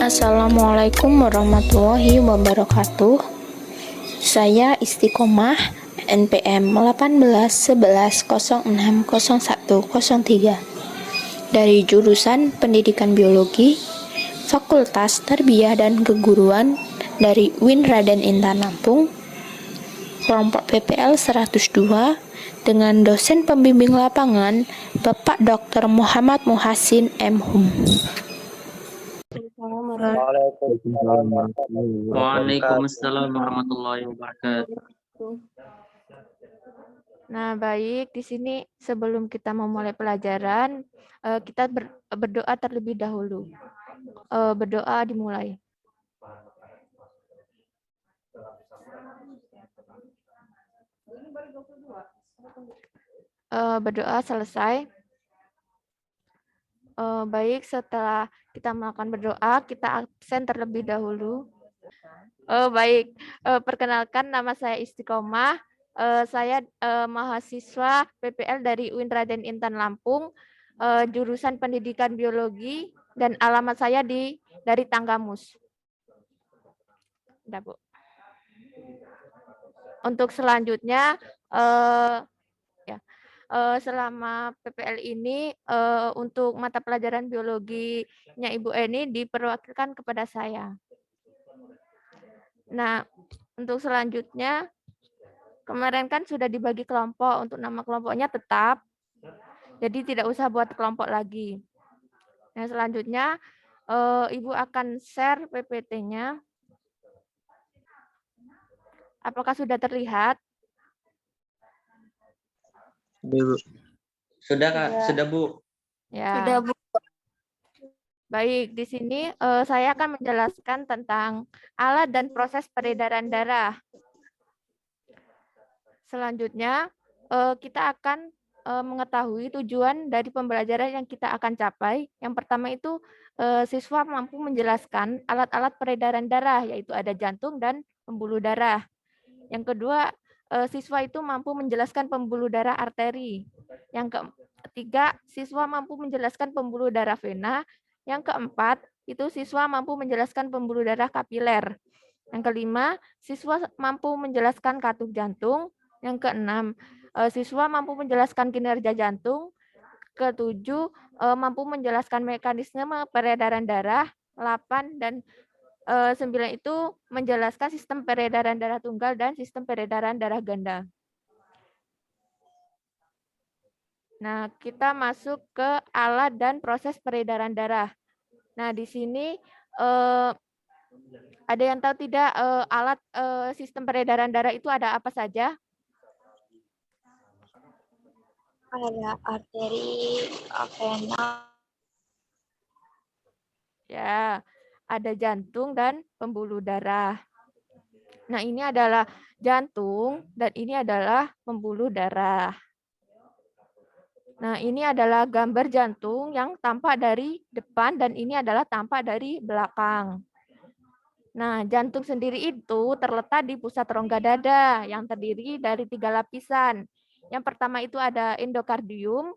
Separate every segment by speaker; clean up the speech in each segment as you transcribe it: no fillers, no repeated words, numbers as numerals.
Speaker 1: Assalamualaikum warahmatullahi wabarakatuh. Saya Istiqomah NPM 1811060103 dari jurusan Pendidikan Biologi Fakultas Tarbiyah dan Keguruan dari UIN Raden Intan Lampung, kelompok PPL 102 dengan dosen pembimbing lapangan Bapak Dr. Muhammad Muhassin M.Hum.
Speaker 2: Waalaikumsalam warahmatullahi wabarakatuh.
Speaker 3: Nah, baik, di sini sebelum kita memulai pelajaran, kita berdoa terlebih dahulu. Berdoa dimulai. Berdoa selesai. Baik, setelah kita melakukan berdoa, kita absen terlebih dahulu. Baik, perkenalkan nama saya Istiqomah. Saya mahasiswa PPL dari UIN Raden Intan Lampung, jurusan Pendidikan Biologi, dan alamat saya dari Tanggamus. Udah, Bu. Untuk selanjutnya, selama PPL ini untuk mata pelajaran biologinya Ibu Eni diperwakilkan kepada saya. Nah, untuk selanjutnya, kemarin kan sudah dibagi kelompok, untuk nama kelompoknya tetap, jadi tidak usah buat kelompok lagi. Nah, selanjutnya Ibu akan share PPT-nya. Apakah sudah terlihat?
Speaker 2: Sudah, Kak? Sudah, Bu?
Speaker 3: Ya.
Speaker 1: Sudah, Bu.
Speaker 3: Baik, di sini saya akan menjelaskan tentang alat dan proses peredaran darah. Selanjutnya, kita akan mengetahui tujuan dari pembelajaran yang kita akan capai. Yang pertama itu, siswa mampu menjelaskan alat-alat peredaran darah, yaitu ada jantung dan pembuluh darah. Yang kedua, siswa itu mampu menjelaskan pembuluh darah arteri. Yang ketiga, siswa mampu menjelaskan pembuluh darah vena. Yang keempat, itu siswa mampu menjelaskan pembuluh darah kapiler. Yang kelima, siswa mampu menjelaskan katup jantung. Yang keenam, siswa mampu menjelaskan kinerja jantung. Ketujuh, mampu menjelaskan mekanisme peredaran darah. 8 dan 9 itu menjelaskan sistem peredaran darah tunggal dan sistem peredaran darah ganda. Nah, kita masuk ke alat dan proses peredaran darah. Nah, di sini ada yang tahu tidak alat sistem peredaran darah itu ada apa saja?
Speaker 4: Ada arteri, vena.
Speaker 3: Ya, ada jantung dan pembuluh darah. Nah, ini adalah jantung dan ini adalah pembuluh darah. Nah, ini adalah gambar jantung yang tampak dari depan dan ini adalah tampak dari belakang. Nah, jantung sendiri itu terletak di pusat rongga dada yang terdiri dari 3 lapisan. Yang pertama itu ada endokardium,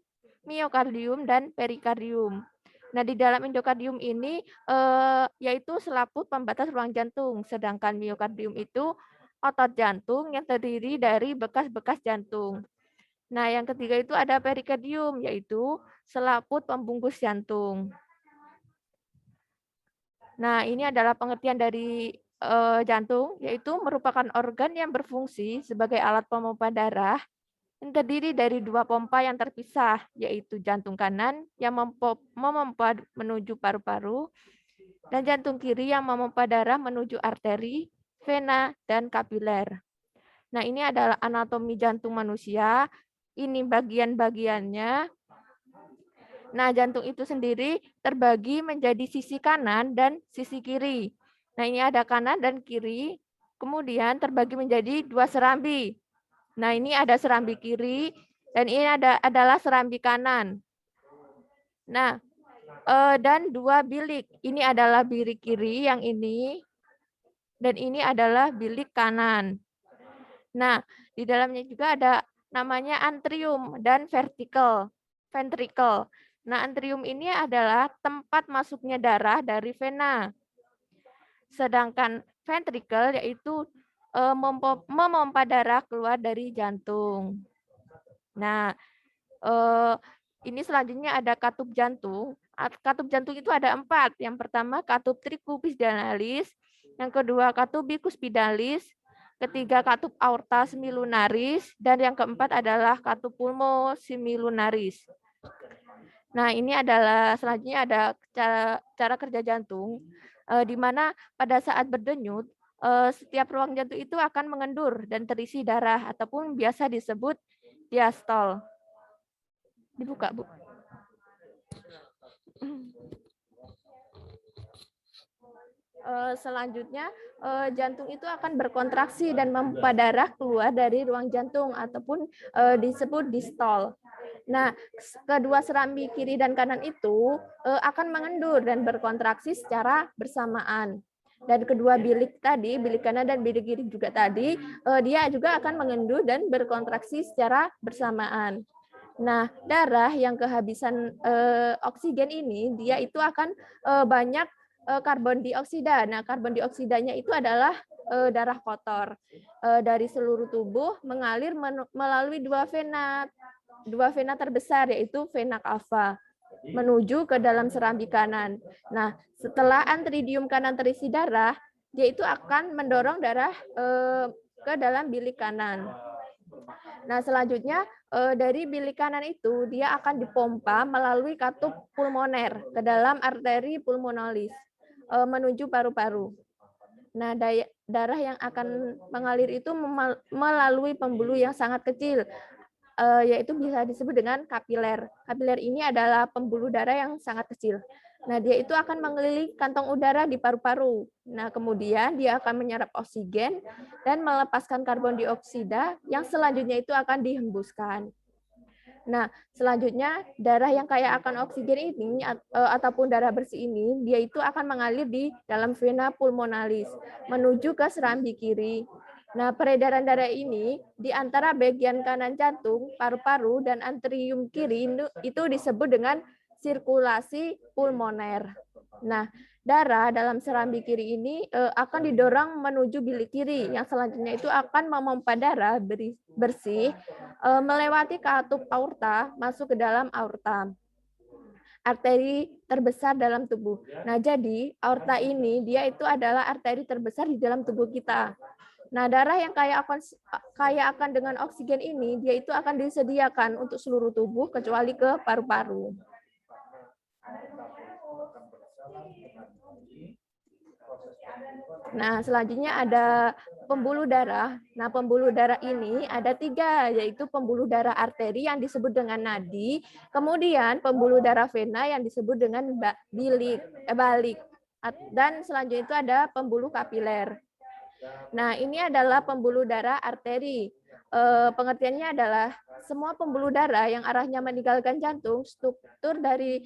Speaker 3: miokardium, dan perikardium. Nah, di dalam endokardium ini yaitu selaput pembatas ruang jantung, sedangkan miokardium itu otot jantung yang terdiri dari bekas-bekas jantung. Nah, yang ketiga itu ada perikardium, yaitu selaput pembungkus jantung. Nah, ini adalah pengertian dari jantung, yaitu merupakan organ yang berfungsi sebagai alat pompa darah yang terdiri dari 2 pompa yang terpisah, yaitu jantung kanan yang memompa menuju paru-paru, dan jantung kiri yang memompa darah menuju arteri, vena, dan kapiler. Nah, ini adalah anatomi jantung manusia. Ini bagian-bagiannya. Nah, jantung itu sendiri terbagi menjadi sisi kanan dan sisi kiri. Nah, ini ada kanan dan kiri, kemudian terbagi menjadi 2 serambi. Nah, ini ada serambi kiri dan ini adalah serambi kanan. Nah, dan 2 bilik. Ini adalah bilik kiri yang ini dan ini adalah bilik kanan. Nah, di dalamnya juga ada namanya antrium dan ventricle. Nah, antrium ini adalah tempat masuknya darah dari vena. Sedangkan ventricle yaitu memompa darah keluar dari jantung. Nah, ini selanjutnya ada katup jantung. Katup jantung itu ada 4. Yang pertama katup tricuspidalaris, yang kedua katup bicuspidalis, ketiga katup aorta semilunaris, dan yang keempat adalah katup pulmo semilunaris. Nah, ini adalah selanjutnya ada cara kerja jantung, di mana pada saat berdenyut, setiap ruang jantung itu akan mengendur dan terisi darah ataupun biasa disebut diastol. Dibuka, Bu. Selanjutnya, jantung itu akan berkontraksi dan memompa darah keluar dari ruang jantung ataupun disebut distol. Nah, kedua serambi kiri dan kanan itu akan mengendur dan berkontraksi secara bersamaan. Dan kedua bilik tadi, bilik kanan dan bilik kiri juga tadi, dia juga akan mengendur dan berkontraksi secara bersamaan. Nah, darah yang kehabisan oksigen ini, dia itu akan banyak karbon dioksida. Nah, karbon dioksidanya itu adalah darah kotor dari seluruh tubuh mengalir melalui dua vena terbesar, yaitu vena cava menuju ke dalam serambi kanan. Nah, setelah antridium kanan terisi darah, dia itu akan mendorong darah ke dalam bilik kanan. Nah, selanjutnya dari bilik kanan itu dia akan dipompa melalui katup pulmoner ke dalam arteri pulmonalis menuju paru-paru. Nah, darah yang akan mengalir itu melalui pembuluh yang sangat kecil, yaitu bisa disebut dengan kapiler. Kapiler ini adalah pembuluh darah yang sangat kecil. Nah, dia itu akan mengelilingi kantong udara di paru-paru. Nah, kemudian dia akan menyerap oksigen dan melepaskan karbon dioksida yang selanjutnya itu akan dihembuskan. Nah, selanjutnya darah yang kaya akan oksigen ini ataupun darah bersih ini, dia itu akan mengalir di dalam vena pulmonalis menuju ke serambi kiri. Nah, peredaran darah ini di antara bagian kanan jantung, paru-paru, dan antrium kiri itu disebut dengan sirkulasi pulmoner. Nah, darah dalam serambi kiri ini akan didorong menuju bilik kiri, yang selanjutnya itu akan memompa darah bersih melewati katup aorta masuk ke dalam aorta, arteri terbesar dalam tubuh. Nah, jadi aorta ini dia itu adalah arteri terbesar di dalam tubuh kita. Nah, darah yang kaya akan dengan oksigen ini, dia itu akan disediakan untuk seluruh tubuh kecuali ke paru-paru. Nah, selanjutnya ada pembuluh darah. Nah, pembuluh darah ini ada 3, yaitu pembuluh darah arteri yang disebut dengan nadi, kemudian pembuluh darah vena yang disebut dengan balik, dan selanjutnya itu ada pembuluh kapiler. Nah, ini adalah pembuluh darah arteri. Pengertiannya adalah semua pembuluh darah yang arahnya meninggalkan jantung, struktur dari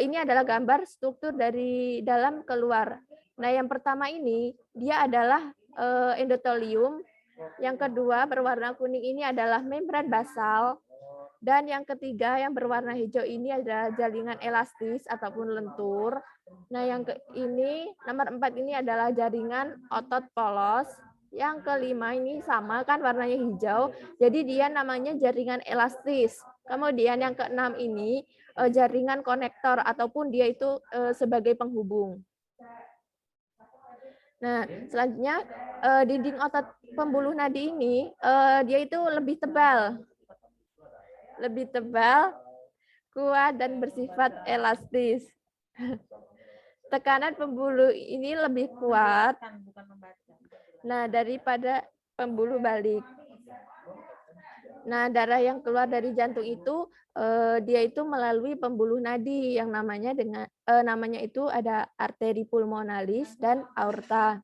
Speaker 3: ini adalah gambar struktur dari dalam keluar. Nah, yang pertama ini dia adalah endotelium, yang kedua berwarna kuning ini adalah membran basal, dan yang ketiga yang berwarna hijau ini adalah jaringan elastis ataupun lentur. Nah, yang ini nomor 4 ini adalah jaringan otot polos. Yang kelima ini sama kan warnanya hijau, jadi dia namanya jaringan elastis. Kemudian yang keenam ini jaringan konektor ataupun dia itu sebagai penghubung. Nah, selanjutnya dinding otot pembuluh nadi ini dia itu lebih tebal, kuat dan bersifat elastis. Tekanan pembuluh ini lebih kuat, nah, daripada pembuluh balik. Nah, darah yang keluar dari jantung itu dia itu melalui pembuluh nadi yang namanya itu ada arteri pulmonalis dan aorta.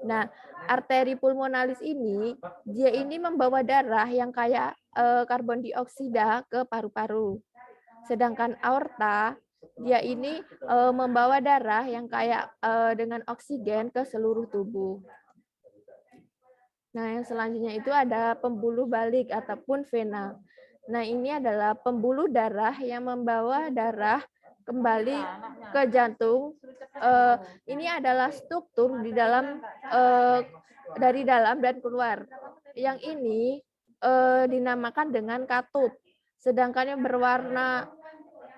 Speaker 3: Nah, arteri pulmonalis ini dia ini membawa darah yang kaya karbon dioksida ke paru-paru. Sedangkan aorta dia ini membawa darah yang kaya dengan oksigen ke seluruh tubuh. Nah, yang selanjutnya itu ada pembuluh balik ataupun vena. Nah, ini adalah pembuluh darah yang membawa darah kembali ke jantung ini adalah struktur di dalam dari dalam dan keluar. Yang ini dinamakan dengan katup. Sedangkan yang berwarna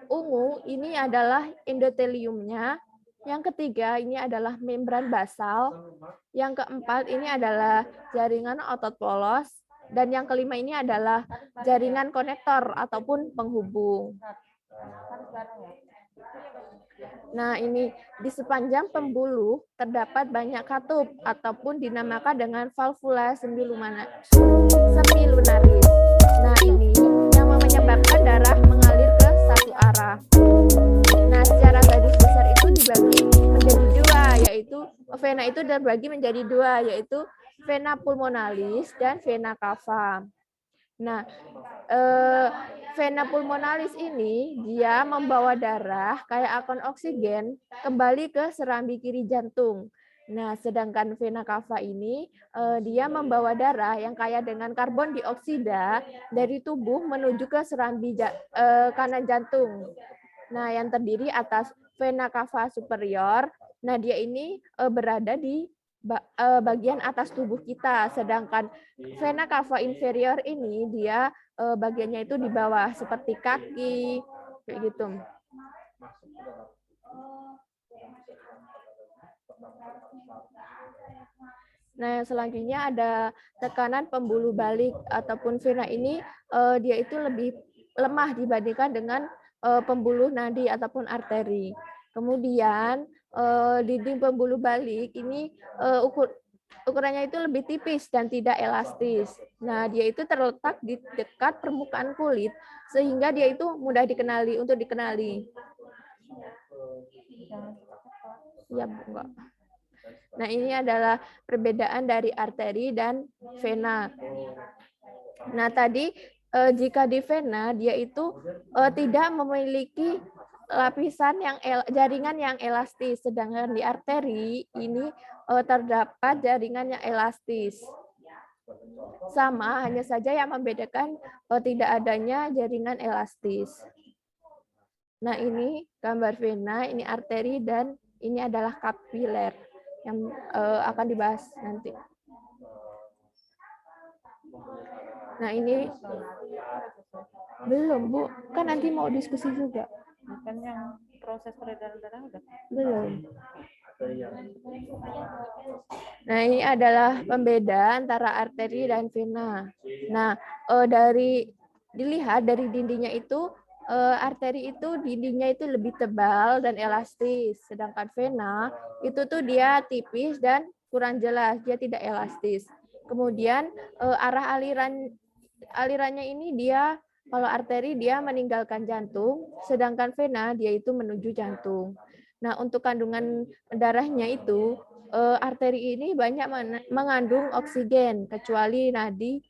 Speaker 3: ungu ini adalah endoteliumnya. Yang ketiga ini adalah membran basal. Yang keempat ini adalah jaringan otot polos. Dan yang kelima ini adalah jaringan konektor ataupun penghubung. Nah, ini di sepanjang pembuluh terdapat banyak katup ataupun dinamakan dengan valvula semilunaris. Nah, ini yang menyebabkan darah mengalir ke satu arah. Nah, secara garis besar itu dibagi menjadi dua, yaitu vena itu terbagi menjadi dua, yaitu vena pulmonalis dan vena cava. Nah, vena pulmonalis ini dia membawa darah kayak akon oksigen kembali ke serambi kiri jantung. Nah, sedangkan vena cava ini dia membawa darah yang kaya dengan karbon dioksida dari tubuh menuju ke serambi kanan jantung. Nah, yang terdiri atas vena cava superior. Nah, dia ini berada di bagian atas tubuh kita, sedangkan vena cava inferior ini dia bagiannya itu di bawah seperti kaki kayak gitu. Nah, selanjutnya ada tekanan pembuluh balik ataupun vena ini dia itu lebih lemah dibandingkan dengan pembuluh nadi ataupun arteri. Kemudian dinding pembuluh balik ini ukurannya itu lebih tipis dan tidak elastis. Nah, dia itu terletak di dekat permukaan kulit sehingga dia itu mudah untuk dikenali. Ya, enggak. Nah, ini adalah perbedaan dari arteri dan vena. Nah, tadi jika di vena dia itu tidak memiliki lapisan jaringan yang elastis, sedangkan di arteri ini terdapat jaringan yang elastis. Sama, hanya saja yang membedakan tidak adanya jaringan elastis. Nah, ini gambar vena, ini arteri, dan ini adalah kapiler yang akan dibahas nanti. Nah, ini belum, Bu. Kan nanti mau diskusi juga.
Speaker 5: Bukan yang proses peredaran darah udah?
Speaker 3: Belum. Nah, ini adalah pembeda antara arteri dan vena. Nah, dilihat dari dindingnya itu, arteri itu dindingnya itu lebih tebal dan elastis, sedangkan vena itu tuh dia tipis dan kurang jelas, dia tidak elastis. Kemudian arah alirannya ini dia, kalau arteri dia meninggalkan jantung, sedangkan vena dia itu menuju jantung. Nah, untuk kandungan darahnya itu, arteri ini banyak mengandung oksigen, kecuali nadi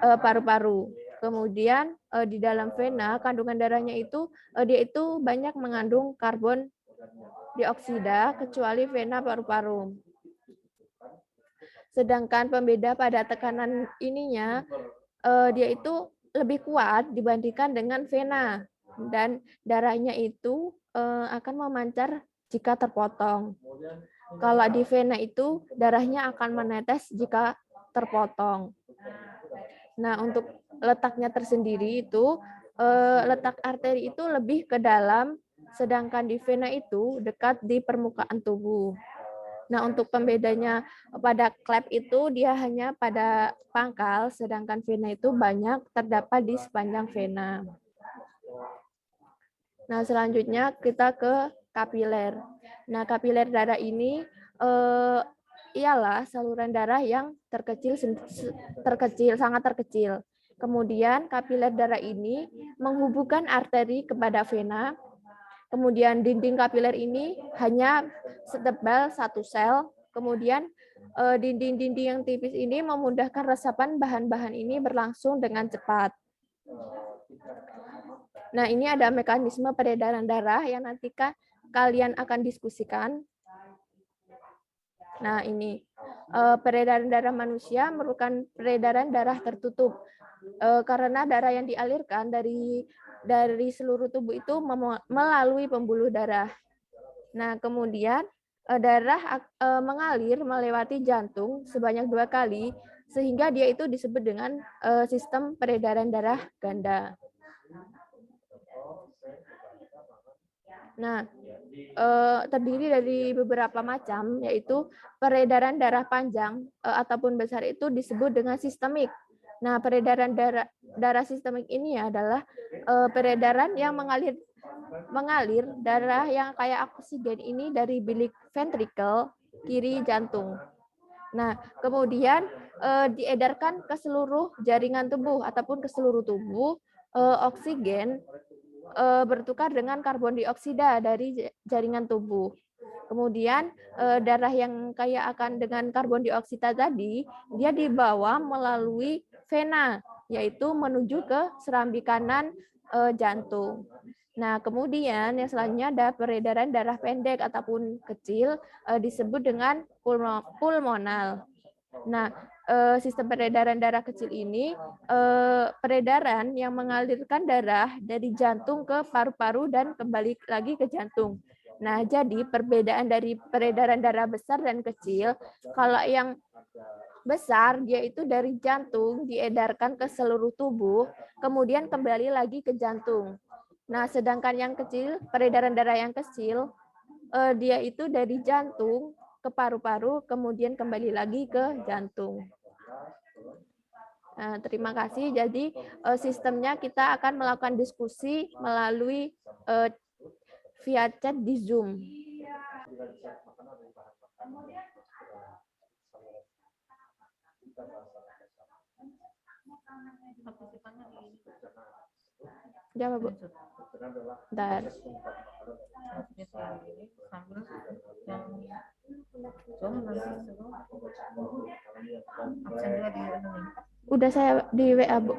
Speaker 3: paru-paru. Kemudian di dalam vena, kandungan darahnya itu, dia itu banyak mengandung karbon dioksida, kecuali vena paru-paru. Sedangkan pembeda pada tekanan ininya, dia itu lebih kuat dibandingkan dengan vena, dan darahnya itu akan memancar jika terpotong. Kalau di vena itu darahnya akan menetes jika terpotong. Nah, untuk letaknya tersendiri itu letak arteri itu lebih ke dalam, sedangkan di vena itu dekat di permukaan tubuh. Nah, untuk pembedanya pada klep itu dia hanya pada pangkal, sedangkan vena itu banyak terdapat di sepanjang vena. Nah, selanjutnya kita ke kapiler. Nah, kapiler darah ini ialah saluran darah yang sangat terkecil. Kemudian kapiler darah ini menghubungkan arteri kepada vena. Kemudian dinding kapiler ini hanya setebal satu sel. Kemudian dinding-dinding yang tipis ini memudahkan resapan bahan-bahan ini berlangsung dengan cepat. Nah, ini ada mekanisme peredaran darah yang nanti kalian akan diskusikan. Nah, ini peredaran darah manusia merupakan peredaran darah tertutup karena darah yang dialirkan dari seluruh tubuh itu melalui pembuluh darah. Nah, kemudian darah mengalir melewati jantung sebanyak 2 kali, sehingga dia itu disebut dengan sistem peredaran darah ganda. Nah, terdiri dari beberapa macam, yaitu peredaran darah panjang ataupun besar itu disebut dengan sistemik. Nah, peredaran darah sistemik ini adalah peredaran yang mengalir darah yang kayak oksigen ini dari bilik ventrikel kiri jantung. Nah, kemudian diedarkan ke seluruh jaringan tubuh ataupun ke seluruh tubuh. Oksigen bertukar dengan karbon dioksida dari jaringan tubuh. Kemudian darah yang kaya akan dengan karbon dioksida tadi, dia dibawa melalui vena, yaitu menuju ke serambi kanan jantung. Nah, kemudian yang selanjutnya ada peredaran darah pendek ataupun kecil disebut dengan pulmonal. Nah, sistem peredaran darah kecil ini peredaran yang mengalirkan darah dari jantung ke paru-paru dan kembali lagi ke jantung. Nah, jadi perbedaan dari peredaran darah besar dan kecil, kalau yang besar dia itu dari jantung diedarkan ke seluruh tubuh, kemudian kembali lagi ke jantung. Nah, sedangkan yang kecil, peredaran darah yang kecil, dia itu dari jantung ke paru-paru, kemudian kembali lagi ke jantung. Nah, terima kasih. Jadi sistemnya kita akan melakukan diskusi melalui via chat di Zoom. Jawab, Bu. Bentar. Udah saya di WA, Bu.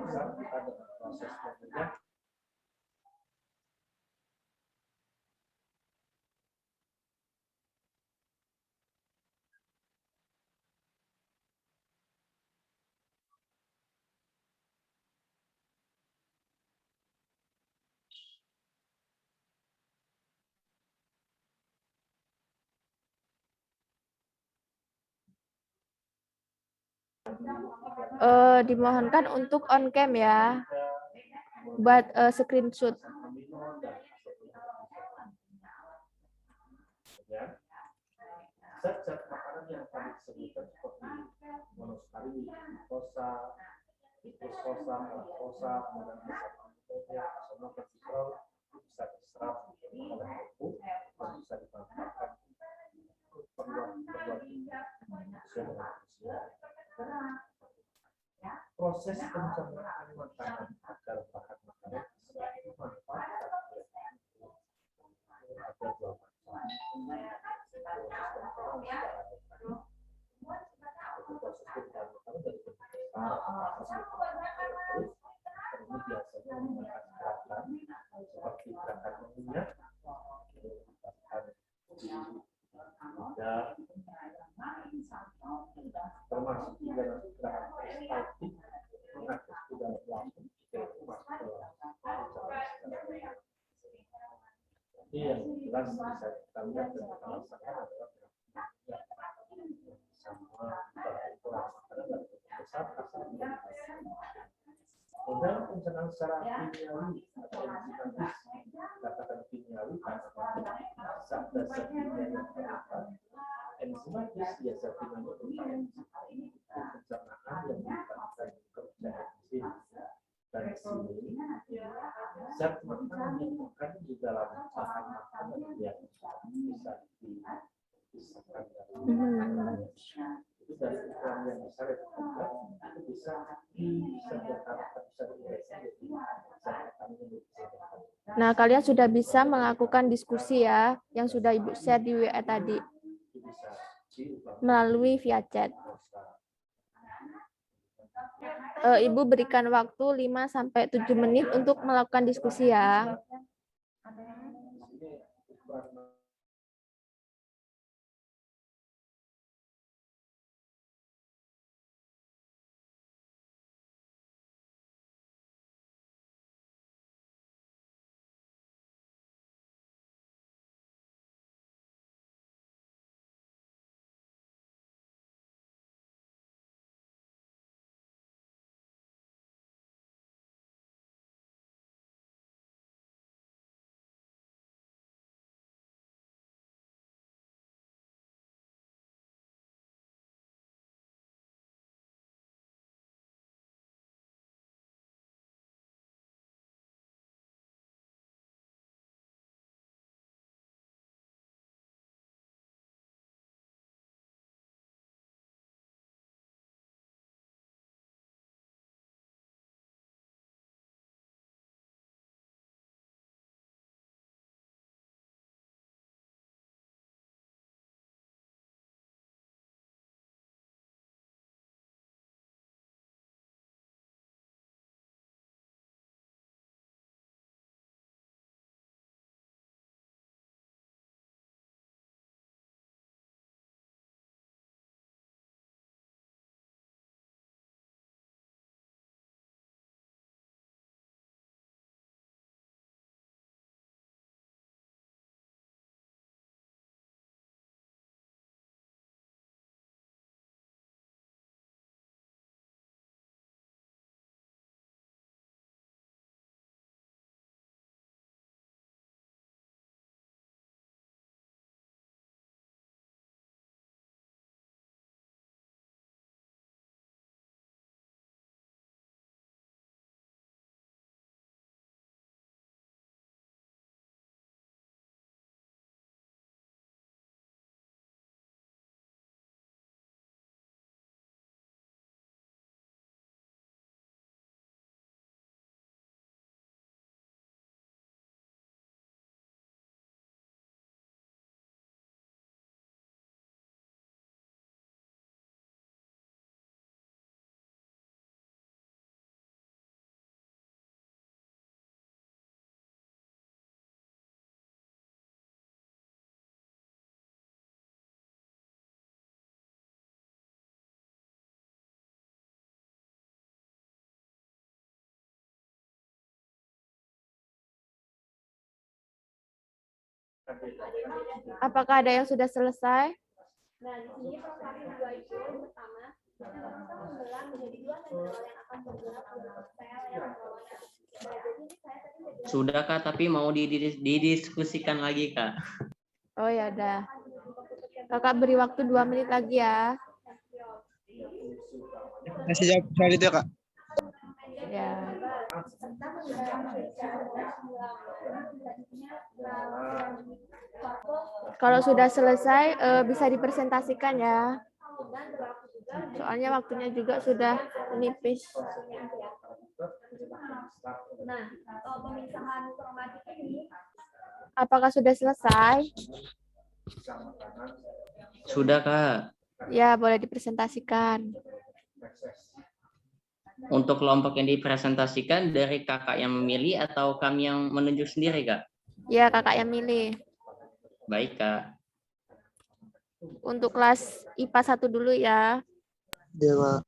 Speaker 3: Dimohonkan untuk on cam ya, buat screenshot.
Speaker 6: Zat-zat makanan yang tadi disebutkan seperti monosarin, glukosa, glukosa, laktosa, dan asam vertikal bisa diserap oleh tubuh dan bisa dimanfaatkan perbuatan proses pencernaan makanan agar bahan makanan bisa dimanfaatkan ada dua macam. Biasanya menggunakan gerakan seperti gerakan mengingat, termasuk juga gerakan peristaltik mengaktif di dalam lambung jika itu masuk ke dalam. Jadi yang jelas bisa kita lihat dan kita rasakan adalah sama pola makanan dan besar asal dari modal pencernaan secara kimiawi atau enzimatis, katakan kimiawi karena zat dasar kimia yang terlibat. Enzimatis biasa dimana berupa enzim pencernaan yang melibatkan kerja enzim dan sini zat makanan yang mengandung di dalam bahan makanan yang bisa dipisahkan dari itu dari ukuran yang besar itu bisa diharapkan bisa dideteksi.
Speaker 3: Nah, kalian sudah bisa melakukan diskusi ya, yang sudah Ibu share di WA tadi melalui via chat. Ibu berikan waktu 5-7 menit untuk melakukan diskusi ya. Apakah ada yang sudah selesai?
Speaker 2: Sudah Kak, tapi mau didiskusikan lagi Kak.
Speaker 3: Oh ya udah. Kakak beri waktu 2 menit lagi ya.
Speaker 7: Masih jawab soal itu ya, Kak?
Speaker 3: Ya. Kalau sudah selesai bisa dipresentasikan ya. Soalnya waktunya juga sudah menipis. Apakah sudah selesai?
Speaker 2: Sudah Kak.
Speaker 3: Ya, boleh dipresentasikan.
Speaker 2: Untuk kelompok yang dipresentasikan dari kakak yang memilih atau kami yang menunjuk sendiri Kak?
Speaker 3: Ya, kakak yang milih.
Speaker 2: Baik Kak.
Speaker 3: Untuk kelas IPA 1 dulu ya.
Speaker 7: Iya, Kak.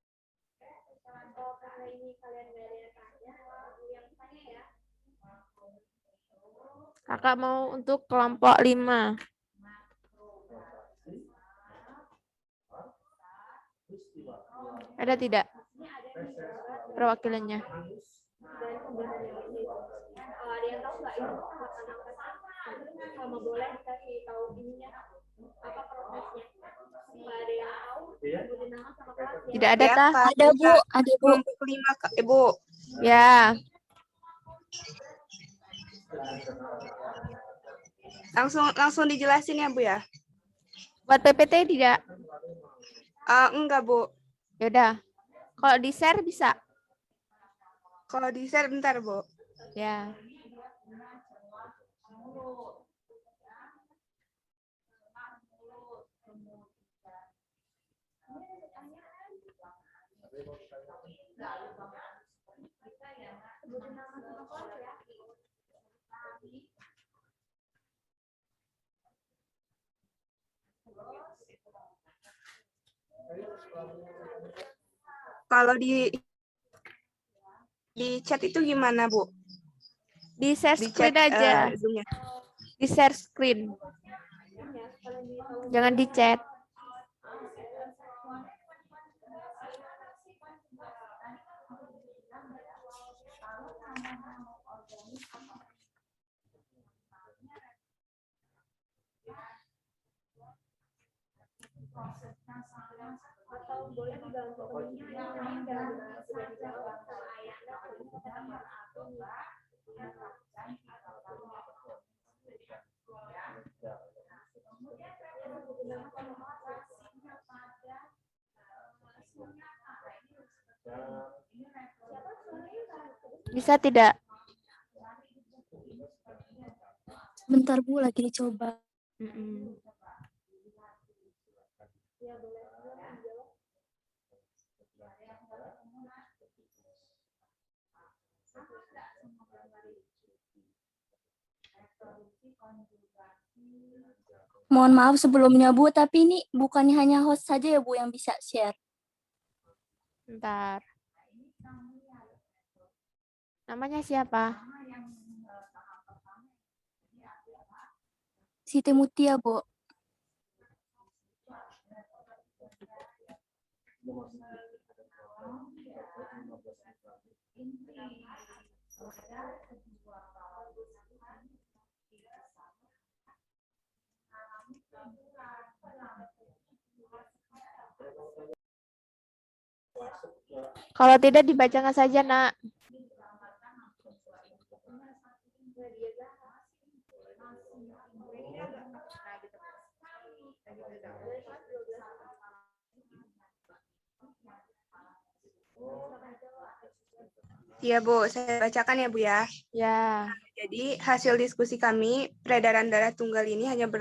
Speaker 3: Kakak mau untuk kelompok 5. Ada tidak perwakilannya? Tidak ada
Speaker 8: Ya,
Speaker 3: tah?
Speaker 8: Kak.
Speaker 1: Ada Bu, ada Bu.
Speaker 8: Kelompok 5, Kak. Ibu.
Speaker 3: Ya,
Speaker 8: Langsung dijelasin ya, Bu ya?
Speaker 3: buat PPT tidak?
Speaker 8: Enggak, Bu.
Speaker 3: Ya udah. Kalau di share bisa?
Speaker 8: Kalau di share bentar, Bu.
Speaker 3: Ya.
Speaker 8: Kalau di chat itu gimana, Bu?
Speaker 3: Di share
Speaker 8: Di
Speaker 3: screen
Speaker 8: chat
Speaker 3: aja.
Speaker 8: Zoom-nya.
Speaker 3: Di share screen. Jangan di chat. Bisa tidak?
Speaker 1: Bentar Bu, lagi dicoba.
Speaker 3: Mm-mm.
Speaker 1: Mohon maaf sebelumnya Bu, tapi ini bukannya hanya host saja ya Bu yang bisa share.
Speaker 3: Bentar. Namanya siapa?
Speaker 1: Siti Mutia Bu.
Speaker 3: Kalau tidak dibacakan saja, Nak.
Speaker 8: Iya, Bu. Saya bacakan ya, Bu ya.
Speaker 3: Ya.
Speaker 8: Jadi hasil diskusi kami, peredaran darah tunggal ini hanya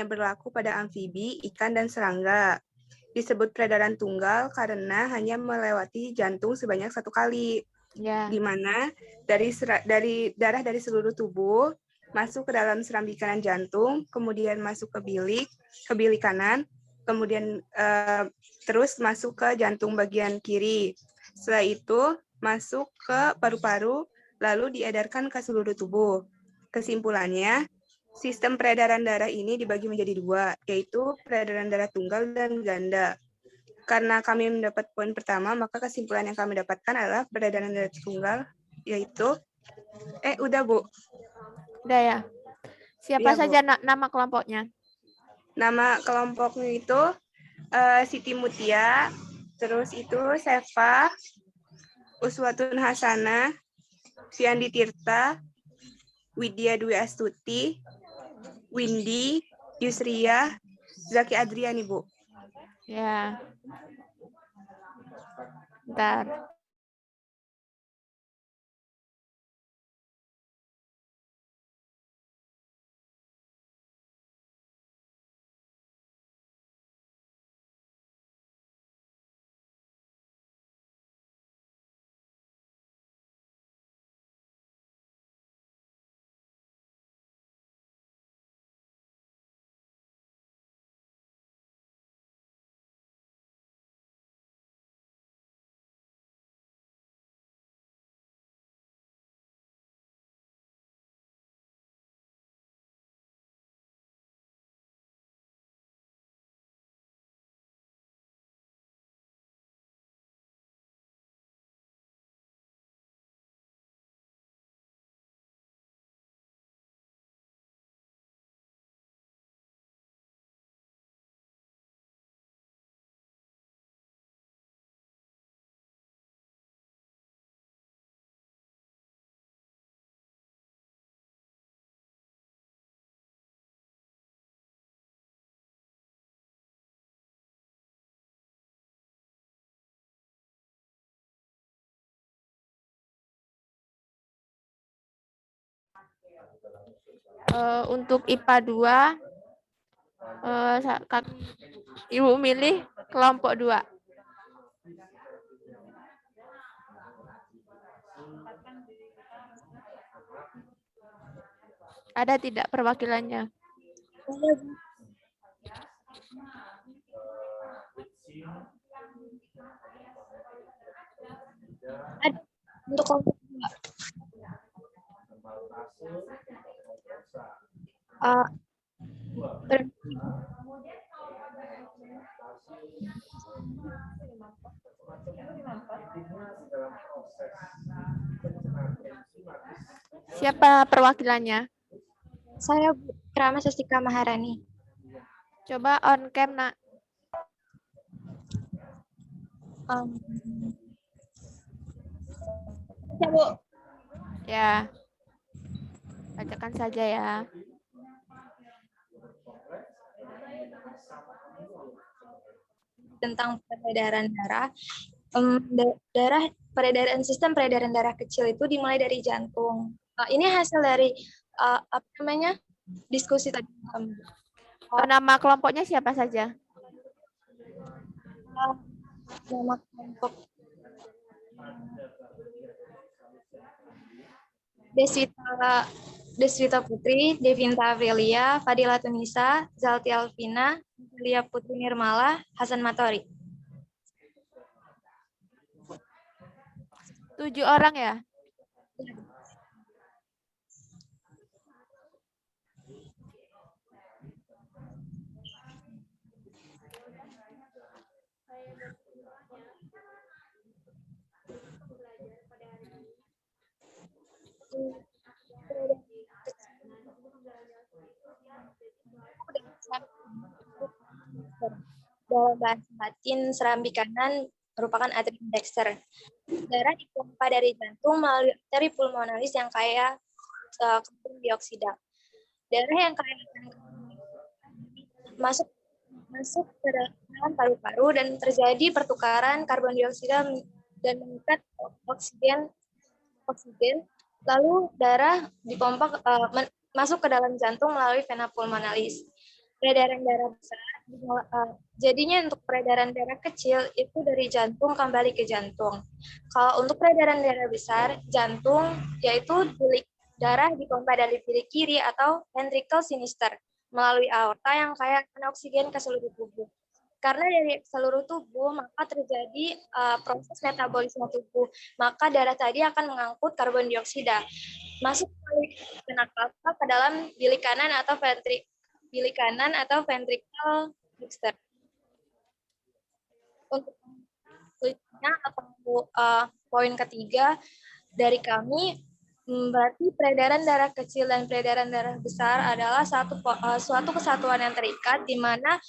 Speaker 8: berlaku pada amfibi, ikan, dan serangga. Disebut peredaran tunggal karena hanya melewati jantung sebanyak 1 kali,
Speaker 3: Ya.
Speaker 8: di mana dari darah dari seluruh tubuh masuk ke dalam serambi kanan jantung, kemudian masuk ke bilik kanan, kemudian terus masuk ke jantung bagian kiri. Setelah itu masuk ke paru-paru, lalu diedarkan ke seluruh tubuh. Kesimpulannya, sistem peredaran darah ini dibagi menjadi dua, yaitu peredaran darah tunggal dan ganda. Karena kami mendapat poin pertama, maka kesimpulan yang kami dapatkan adalah peredaran darah tunggal, yaitu, udah Bu.
Speaker 3: Udah ya. Siapa
Speaker 8: Iya, Bu.
Speaker 3: saja nama kelompoknya?
Speaker 8: Nama kelompoknya itu Siti Mutia, terus itu Seva, Uswatun Hasanah, Fiandi Tirta, Widya Dwi Astuti, Windy, Yusria, Zaki Adriani, Bu.
Speaker 3: Ya. Bentar. Untuk IPA 2, Ibu milih kelompok 2. Ada tidak perwakilannya?
Speaker 4: Ada untuk kelompok 2.
Speaker 3: Siapa perwakilannya?
Speaker 4: Saya Rama Sastika Maharani.
Speaker 3: Coba on cam, Nak.
Speaker 4: Ya, Bu.
Speaker 3: Ya. Bacakan saja ya.
Speaker 4: Tentang peredaran darah. Sistem peredaran darah kecil itu dimulai dari jantung. Ini hasil dari diskusi tadi.
Speaker 3: Nama kelompoknya siapa saja?
Speaker 4: Nama kelompok Deswita Putri, Devinta Avelia, Fadila Tunisa, Zalti Alvina, Lia Putri Nirmala, Hasan Matori.
Speaker 3: 7 orang ya?
Speaker 4: Dalam bahasa Latin, serambi kanan merupakan atrium dexter. Darah dipompa dari jantung melalui arteri pulmonalis yang kaya karbon dioksida. Darah yang kaya masuk ke dalam paru-paru dan terjadi pertukaran karbon dioksida dan mengikat oksigen. Lalu darah dipompa masuk ke dalam jantung melalui vena pulmonalis. Peredaran darah besar, jadinya untuk peredaran darah kecil itu dari jantung kembali ke jantung. Kalau untuk peredaran darah besar, jantung yaitu bilik darah dipompa dari bilik kiri atau ventricle sinister melalui aorta yang kaya akan oksigen ke seluruh tubuh. Karena dari seluruh tubuh, maka terjadi proses metabolisme tubuh. Maka darah tadi akan mengangkut karbon dioksida. Masuk melalui vena cava ke dalam bilik kanan atau ventricle dexter. Untuk selanjutnya atau poin ketiga dari kami, berarti peredaran darah kecil dan peredaran darah besar adalah suatu kesatuan yang terikat di mana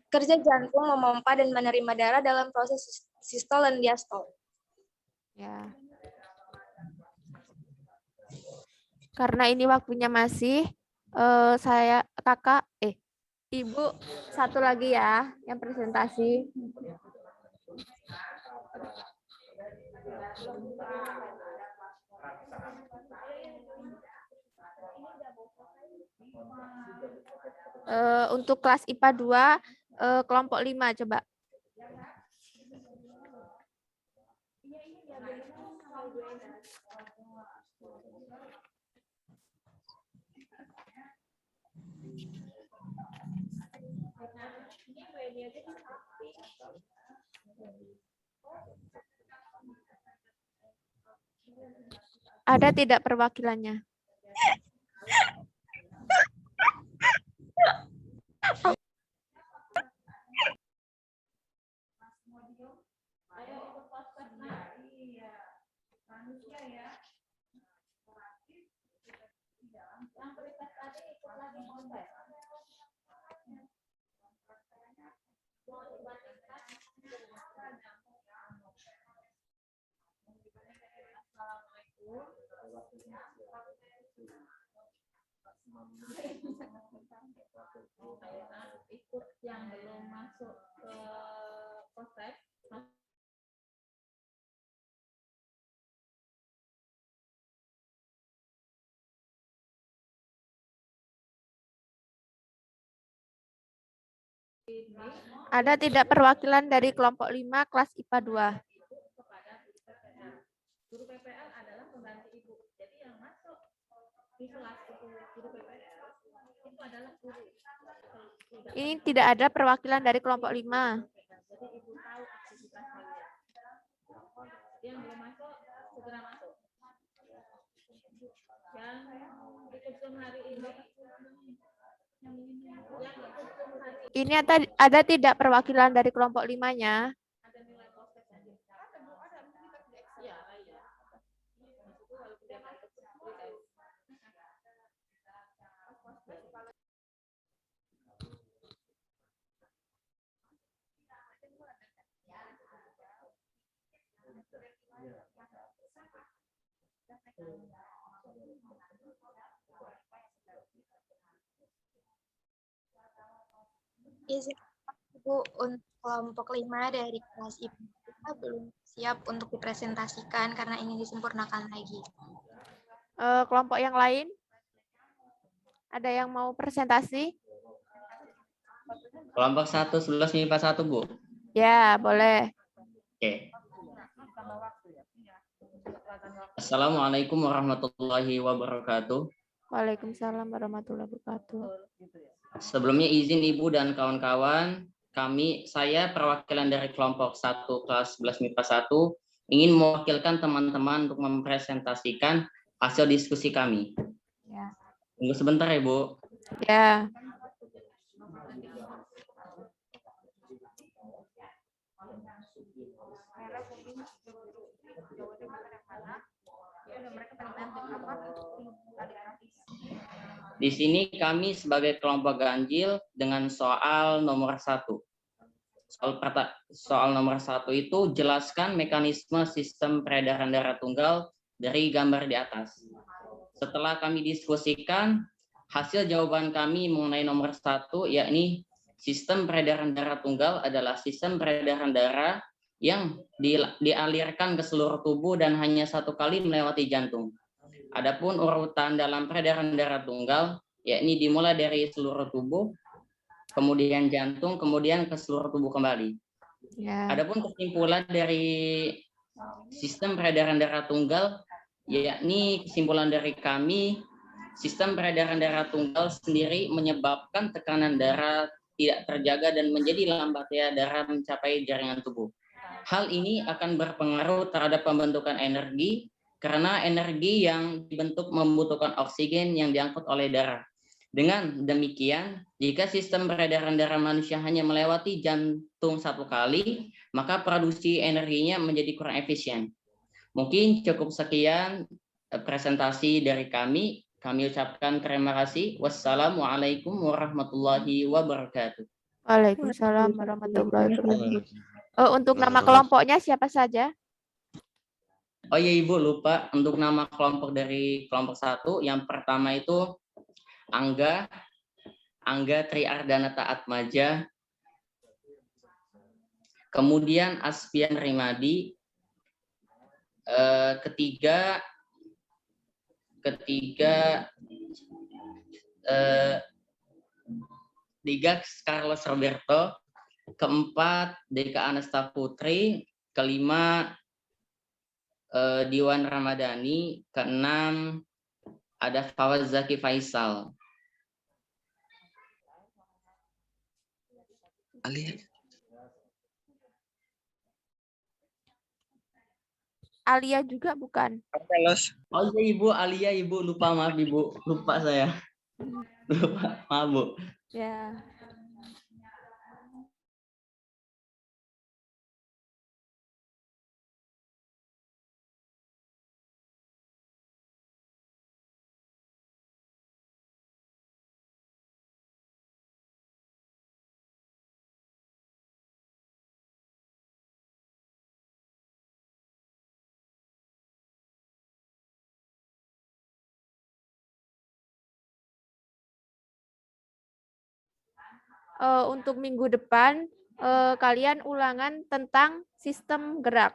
Speaker 4: kerja jantung memompa dan menerima darah dalam proses sistol dan diastol.
Speaker 3: Ya. Karena ini waktunya masih, Ibu satu lagi ya yang presentasi. Untuk kelas IPA 2 kelompok 5 coba. Ada tidak perwakilannya?
Speaker 5: Ikut yang belum masuk ke proses.
Speaker 3: Ada tidak perwakilan dari kelompok 5 kelas IPA 2?
Speaker 5: Guru PPL adalah pengganti ibu. Jadi yang masuk di kelas itu guru PPL itu adalah guru.
Speaker 3: Ini tidak ada perwakilan dari kelompok 5.
Speaker 5: Jadi ibu tahu aktivitas kalian. Yang belum masuk segera masuk. Yang ikut Zoom hari ini.
Speaker 3: Ini ada tidak perwakilan dari kelompok 5-nya?
Speaker 5: Ada nilai proses aja. Ada Bu, ada. Iya, iya. Maksudku walaupun dia nggak ikut
Speaker 4: Izin Bu, untuk kelompok 5 dari kelas IPA kita belum siap untuk dipresentasikan karena ingin disempurnakan lagi.
Speaker 3: Kelompok yang lain? Ada yang mau presentasi?
Speaker 2: Kelompok 1 11 MIPA 1, Bu.
Speaker 3: Ya, boleh.
Speaker 2: Oke. Assalamualaikum warahmatullahi wabarakatuh.
Speaker 3: Waalaikumsalam warahmatullahi wabarakatuh.
Speaker 2: Sebelumnya izin Ibu dan kawan-kawan, saya perwakilan dari kelompok 1 kelas 11 MIPA 1 ingin mewakilkan teman-teman untuk mempresentasikan hasil diskusi kami.
Speaker 3: Ya.
Speaker 2: Tunggu sebentar ya, Bu.
Speaker 3: Ya.
Speaker 2: Di sini kami sebagai kelompok ganjil dengan soal nomor 1. Soal nomor 1 itu jelaskan mekanisme sistem peredaran darah tunggal dari gambar di atas. Setelah kami diskusikan, hasil jawaban kami mengenai nomor 1 yakni sistem peredaran darah tunggal adalah sistem peredaran darah yang dialirkan ke seluruh tubuh dan hanya satu kali melewati jantung. Adapun urutan dalam peredaran darah tunggal, yakni dimulai dari seluruh tubuh, kemudian jantung, kemudian ke seluruh tubuh kembali.
Speaker 3: Ya.
Speaker 2: Adapun kesimpulan dari sistem peredaran darah tunggal, yakni kesimpulan dari kami, sistem peredaran darah tunggal sendiri menyebabkan tekanan darah tidak terjaga dan menjadi lambat ya darah mencapai jaringan tubuh. Hal ini akan berpengaruh terhadap pembentukan energi karena energi yang dibentuk membutuhkan oksigen yang diangkut oleh darah. Dengan demikian, jika sistem peredaran darah manusia hanya melewati jantung satu kali, maka produksi energinya menjadi kurang efisien. Mungkin cukup sekian presentasi dari kami. Kami ucapkan terima kasih. Wassalamualaikum warahmatullahi wabarakatuh.
Speaker 3: Waalaikumsalam warahmatullahi wabarakatuh. Untuk nama kelompoknya siapa saja?
Speaker 2: Oh iya Ibu, lupa untuk nama kelompok dari kelompok 1. Yang pertama itu Angga Triardana Taatmaja. Kemudian Aspian Rimadi. Ketiga Carlos Roberto. Keempat Deka Anasta Putri. Kelima Diwan Ramadhani. Keenam ada Fawaz Zaki Faisal.
Speaker 3: Alia juga bukan?
Speaker 2: Oh iya Ibu, Alia Ibu, lupa maaf Ibu, lupa saya. Lupa, maaf Bu.
Speaker 3: Ya. Untuk minggu depan kalian ulangan tentang sistem gerak.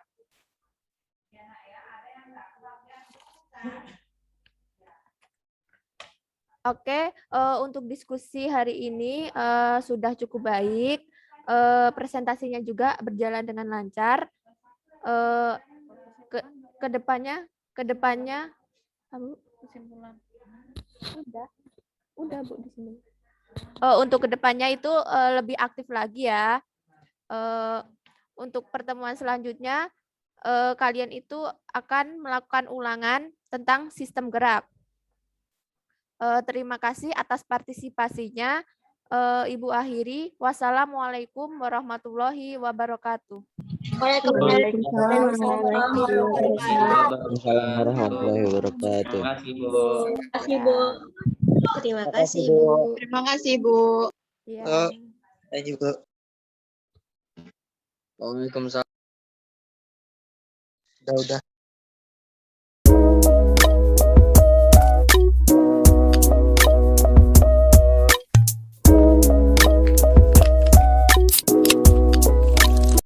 Speaker 3: Oke, untuk diskusi hari ini sudah cukup baik. Presentasinya juga berjalan dengan lancar. Kedepannya, kesimpulan. Udah Bu di sini. Untuk kedepannya itu lebih aktif lagi ya. Untuk pertemuan selanjutnya kalian itu akan melakukan ulangan tentang sistem gerak. Terima kasih atas partisipasinya. Ibu akhiri. Wassalamualaikum warahmatullahi wabarakatuh.
Speaker 4: Waalaikumsalam
Speaker 7: warahmatullahi wabarakatuh.
Speaker 2: Terima kasih Bu.
Speaker 4: Terima kasih Bu.
Speaker 3: Ya.
Speaker 7: Saya juga. Waalaikumsalam. Udah.